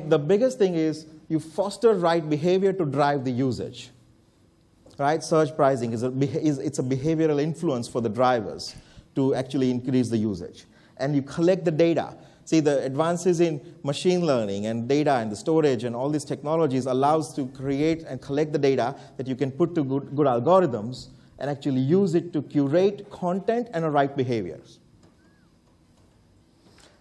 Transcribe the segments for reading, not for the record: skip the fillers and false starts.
The biggest thing is you foster right behavior to drive the usage. Right? Surge pricing it's a behavioral influence for the drivers to actually increase the usage. And you collect the data. See, the advances in machine learning and data and the storage and all these technologies allows to create and collect the data that you can put to good algorithms and actually use it to curate content and right behaviors.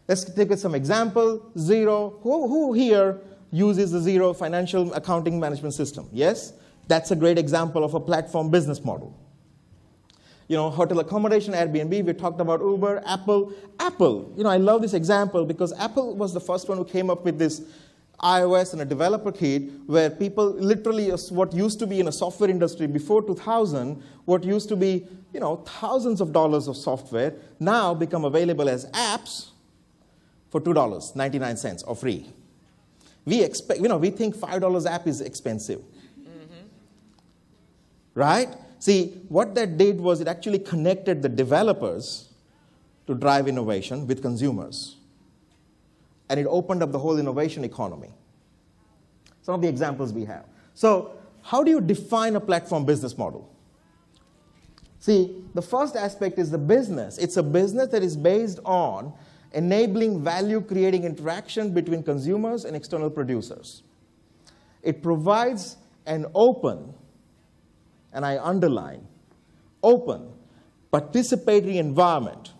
Let's take some example. Xero. Who here uses the Xero financial accounting management system? Yes? That's a great example of a platform business model. Hotel accommodation, Airbnb, we talked about Uber, Apple. Apple, I love this example because Apple was the first one who came up with this iOS and a developer kit where people literally, what used to be in a software industry before 2000, what used to be, thousands of dollars of software now become available as apps for $2.99 or free. We think $5 app is expensive. Right? See, what that did was it actually connected the developers to drive innovation with consumers. And it opened up the whole innovation economy. Some of the examples we have. So, how do you define a platform business model? See, the first aspect is the business. It's a business that is based on enabling value-creating interaction between consumers and external producers. It provides an open, and I underline, open, participatory environment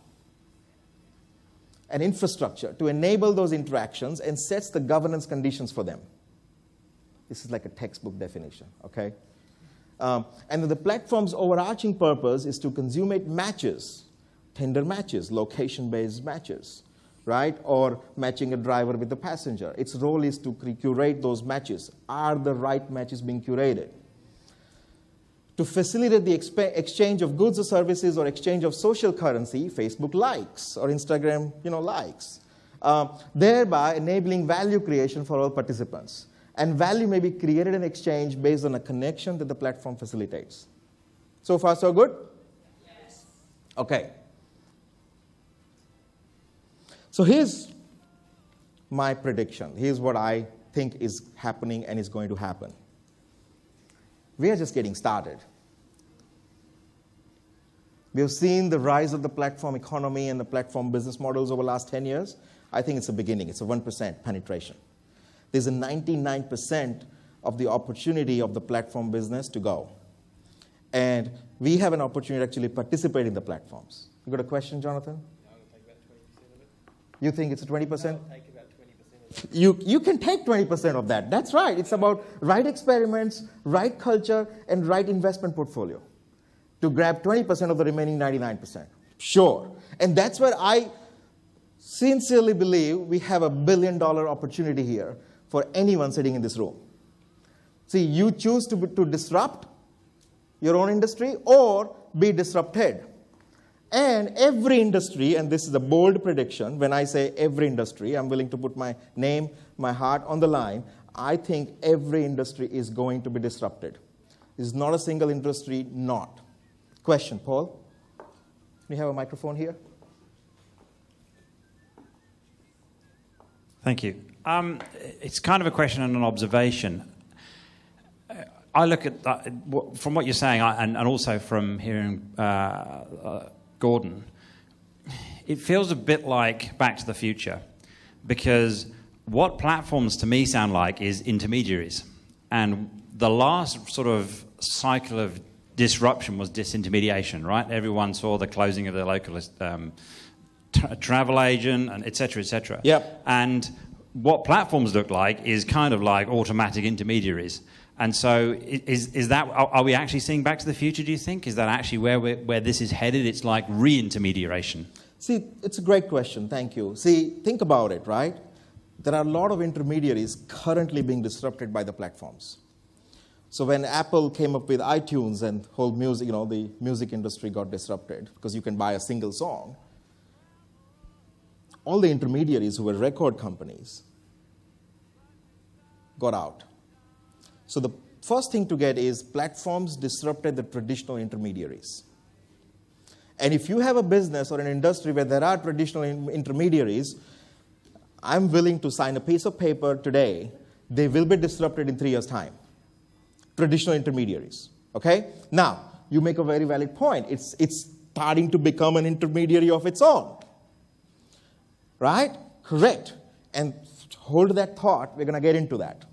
and infrastructure to enable those interactions and sets the governance conditions for them. This is like a textbook definition, okay? And the platform's overarching purpose is to consummate matches, Tinder matches, location-based matches, right? Or matching a driver with a passenger. Its role is to curate those matches. Are the right matches being curated? To facilitate the exchange of goods or services or exchange of social currency, Facebook likes or Instagram, likes, thereby enabling value creation for all participants. And value may be created and exchanged based on a connection that the platform facilitates. So far, so good? Yes. Okay. So here's my prediction. Here's what I think is happening and is going to happen. We are just getting started. We have seen the rise of the platform economy and the platform business models over the last 10 years. I think it's a beginning. It's a 1% penetration. There's a 99% of the opportunity of the platform business to go. And we have an opportunity to actually participate in the platforms. You got a question, Jonathan? I'll take about 20% of it. You think it's a 20%? I'll take about 20% of it. You can take 20% of that. That's right. It's about right experiments, right culture, and right investment portfolio to grab 20% of the remaining 99%. Sure. And that's where I sincerely believe we have a $1 billion opportunity here for anyone sitting in this room. See, you choose to disrupt your own industry or be disrupted. And every industry, and this is a bold prediction, when I say every industry, I'm willing to put my name, my heart on the line, I think every industry is going to be disrupted. There's not a single industry not. Question, Paul? Can you have a microphone here? Thank you. It's kind of a question and an observation. I look at, from what you're saying, and also from hearing Gordon, it feels a bit like Back to the Future, because what platforms to me sound like is intermediaries. And the last sort of cycle of disruption was disintermediation, right? Everyone saw the closing of the local travel agent, and et cetera, et cetera. Yep. And what platforms look like is kind of like automatic intermediaries. And so is that, are we actually seeing Back to the Future, do you think? Is that actually where this is headed? It's like re-intermediation. See, it's a great question. Thank you. See, think about it, right? There are a lot of intermediaries currently being disrupted by the platforms. So when Apple came up with iTunes and whole music, the music industry got disrupted because you can buy a single song. All the intermediaries who were record companies got out. So the first thing to get is platforms disrupted the traditional intermediaries. And if you have a business or an industry where there are traditional intermediaries, I'm willing to sign a piece of paper today, they will be disrupted in 3 years' time. Traditional intermediaries, okay? Now, you make a very valid point. It's starting to become an intermediary of its own, right? Correct. And hold that thought. We're going to get into that.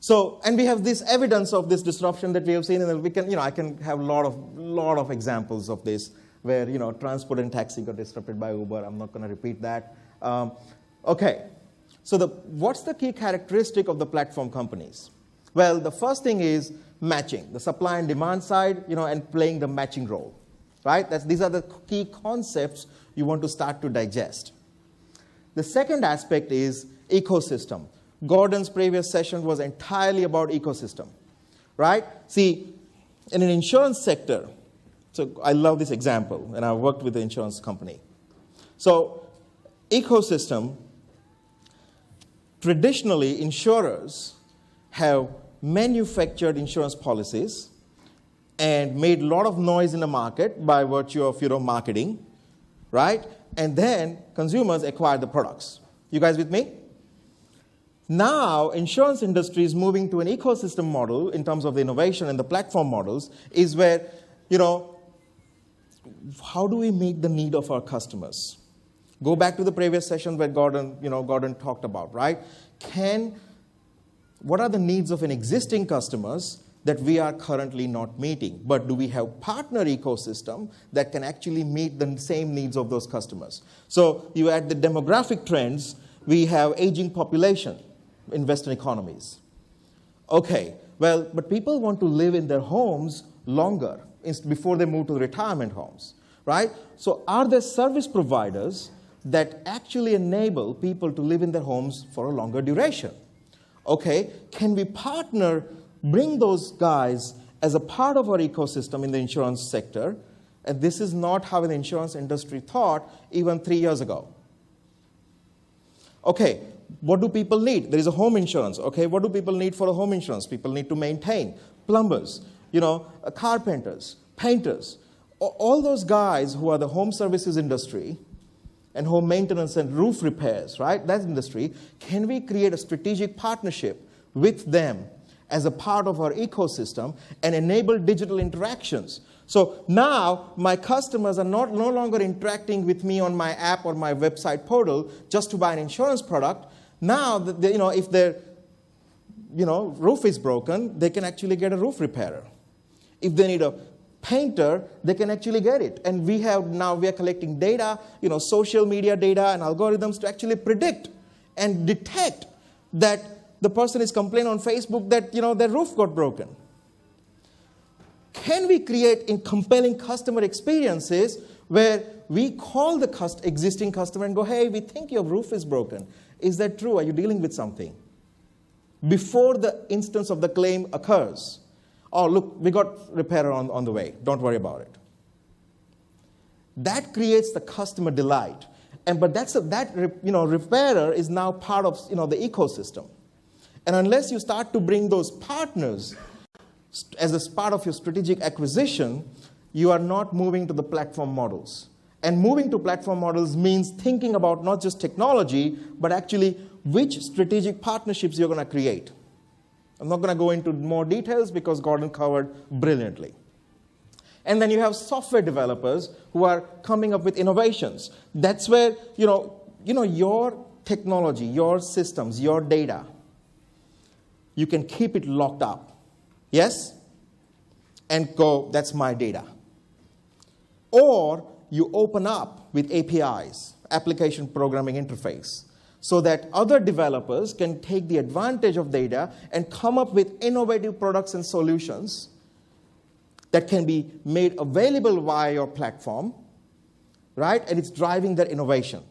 So, and we have this evidence of this disruption that we have seen, and we can, I can have a lot of examples of this where, transport and taxi got disrupted by Uber. I'm not going to repeat that. Okay. So what's the key characteristic of the platform companies? Well, the first thing is matching, the supply and demand side, and playing the matching role, right? These are the key concepts you want to start to digest. The second aspect is ecosystem. Gordon's previous session was entirely about ecosystem, right? See, in an insurance sector, so I love this example, and I worked with the insurance company. So ecosystem, traditionally, insurers have manufactured insurance policies and made a lot of noise in the market by virtue of marketing, right? And then consumers acquire the products. You guys with me? Now, insurance industry is moving to an ecosystem model in terms of the innovation and the platform models is where, how do we meet the need of our customers? Go back to the previous session where Gordon talked about, right? What are the needs of an existing customers that we are currently not meeting? But do we have partner ecosystem that can actually meet the same needs of those customers? So you add the demographic trends, we have aging population in Western economies. Okay, well, but people want to live in their homes longer before they move to the retirement homes, right? So are there service providers that actually enable people to live in their homes for a longer duration? Okay, can we partner, bring those guys as a part of our ecosystem in the insurance sector? And this is not how the insurance industry thought even 3 years ago. Okay, what do people need? There is a home insurance. Okay, what do people need for a home insurance? People need to maintain. Plumbers, carpenters, painters. All those guys who are the home services industry and home maintenance and roof repairs, right? That industry, can we create a strategic partnership with them as a part of our ecosystem and enable digital interactions? So now my customers are no longer interacting with me on my app or my website portal just to buy an insurance product. Now, if their roof is broken, they can actually get a roof repairer. If they need a painter, they can actually get it. And we are collecting data, social media data and algorithms to actually predict and detect that the person is complaining on Facebook that, their roof got broken. Can we create compelling customer experiences where we call the existing customer and go, hey, we think your roof is broken. Is that true? Are you dealing with something? Before the instance of the claim occurs. Oh, look, we got repairer on the way. Don't worry about it. That creates the customer delight. But repairer is now part of the ecosystem. And unless you start to bring those partners as a part of your strategic acquisition, you are not moving to the platform models. And moving to platform models means thinking about not just technology, but actually which strategic partnerships you're going to create. I'm not going to go into more details because Gordon covered brilliantly. And then you have software developers who are coming up with innovations. That's where, your technology, your systems, your data, you can keep it locked up. Yes? And go, that's my data. Or you open up with APIs, application programming interface, so that other developers can take the advantage of data and come up with innovative products and solutions that can be made available via your platform, right? And it's driving that innovation.